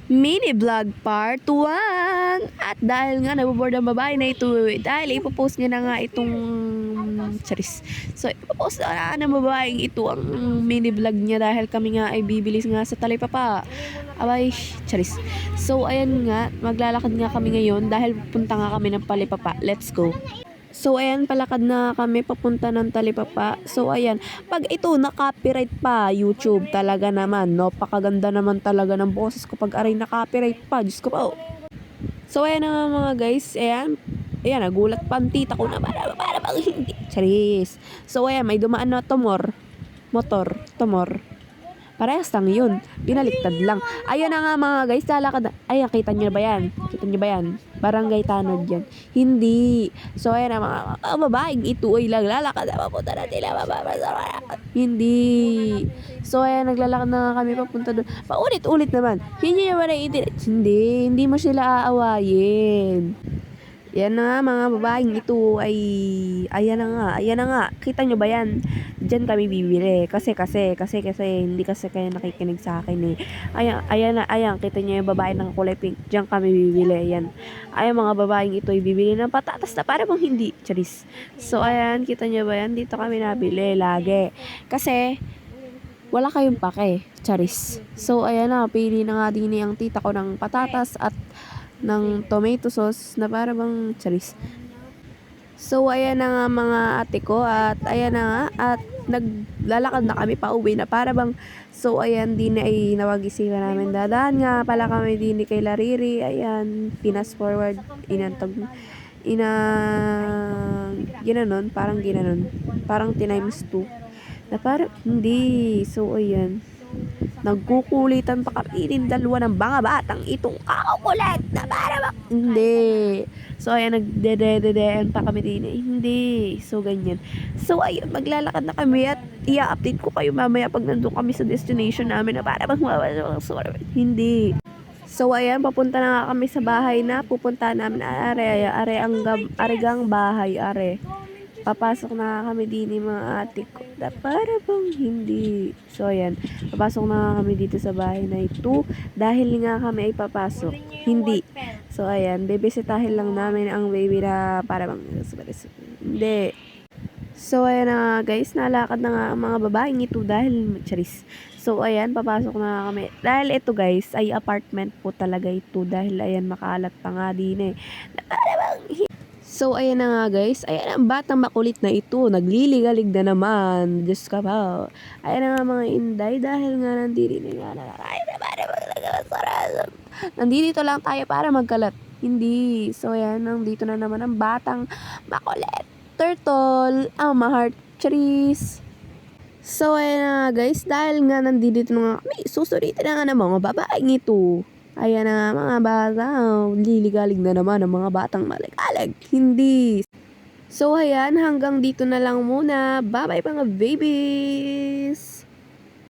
Mini vlog part 1. At dahil nga naboboard ang babae na ito, dahil ipopost niya na nga itong charis. So ipopost na ng babaeng ito ang mini vlog niya dahil kami nga ay bibilis nga sa talipapa. Abay, charis. So ayan nga, maglalakad nga kami ngayon dahil punta nga kami ng palipapa. Let's go. So ayan, palakad na kami papunta ng talipapa. So ayan, pag ito na-copyright pa YouTube talaga naman, no? Pakaganda naman talaga ng boses ko pag aray na-copyright pa. Diyos ko pa, oh. So ayan na nga mga guys, ayan. Ayan, nagulat pa ang tita ko na para bang hindi. Charis. So ayan, may dumaan na motor. Parehas lang yun. Binaliktad lang. Ayun na nga mga guys, lalakad na. Ayan, kita nyo ba yan? Kita nyo ba yan? Barangay Tanod yan. Hindi. So ayan na mga babaeng ito ay lalakad na papunta na tila. Hindi. So ayan, naglalakad na nga kami papunta doon. Paulit-ulit naman. Hindi nyo ba naiintindihan? Hindi mo sila aawayin. Yan na nga mga babaeng ito ay ayan na nga. Kita nyo ba yan? Diyan kami bibili. Kasi hindi kasi kayo nakikinig sa akin eh. Ayan, kita nyo yung babae ng kulay pink. Diyan kami bibili. Ayan. Ayan mga babaeng ito ay bibili ng patatas na para bang hindi. Charis. So ayan, kita nyo ba yan? Dito kami nabili lagi. Kasi wala kayong pake. Charis. So ayan na, pili na nga din ang tita ko ng patatas at ng tomato sauce na para bang charis. So ayan na nga mga ate ko at ayan na nga at naglalakad na kami pa uwi na para bang so ayan din ay nawag-isipan namin dadaan nga pala kami din kay Lariri. Ayan, pinas forward ginanon parang times 2 na parang hindi. So ayan, nagkukulitan pa kami din dalawa ng mga batang itong kakukulit na para bang hindi. So ayan, nagdedededeen pa kami din eh. Hindi. So ganyan. So ayun, maglalakad na kami at i-update ko kayo mamaya pag nandun kami sa destination namin na para bang hindi. So ayan, papunta na nga kami sa bahay na pupunta namin. Aregang bahay, are. Papasok na kami din ni mga ate ko na para bang hindi. So ayan, papasok na kami dito sa bahay na ito dahil nga kami ay papasok. Hindi. So ayan, bebisitahin lang namin ang baby na para bang hindi. So ayan na nga guys, nalakad na nga ang mga babaeng ito dahil charis. So ayan, papasok na kami. Dahil ito guys ay apartment po talaga ito dahil ayan makalat pa nga din eh. Na para bang so, ayan na nga guys. Ayan ang batang makulit na ito. Nagliligalig na naman. Diyos ka pa. Ayan na nga mga inday. Dahil nga nandito lang tayo para magkalat. Hindi. So, ayan. Nandito na naman ang batang makulit. Turtle. Heart. Charis. So, ayan na nga guys. Dahil nga nandito na nga kami. Susuritin na nga ng mga babaeng ito. Ayan na nga mga bata, liligalig na naman ang mga batang malikalig. Hindi. So ayan, hanggang dito na lang muna. Bye bye mga babies!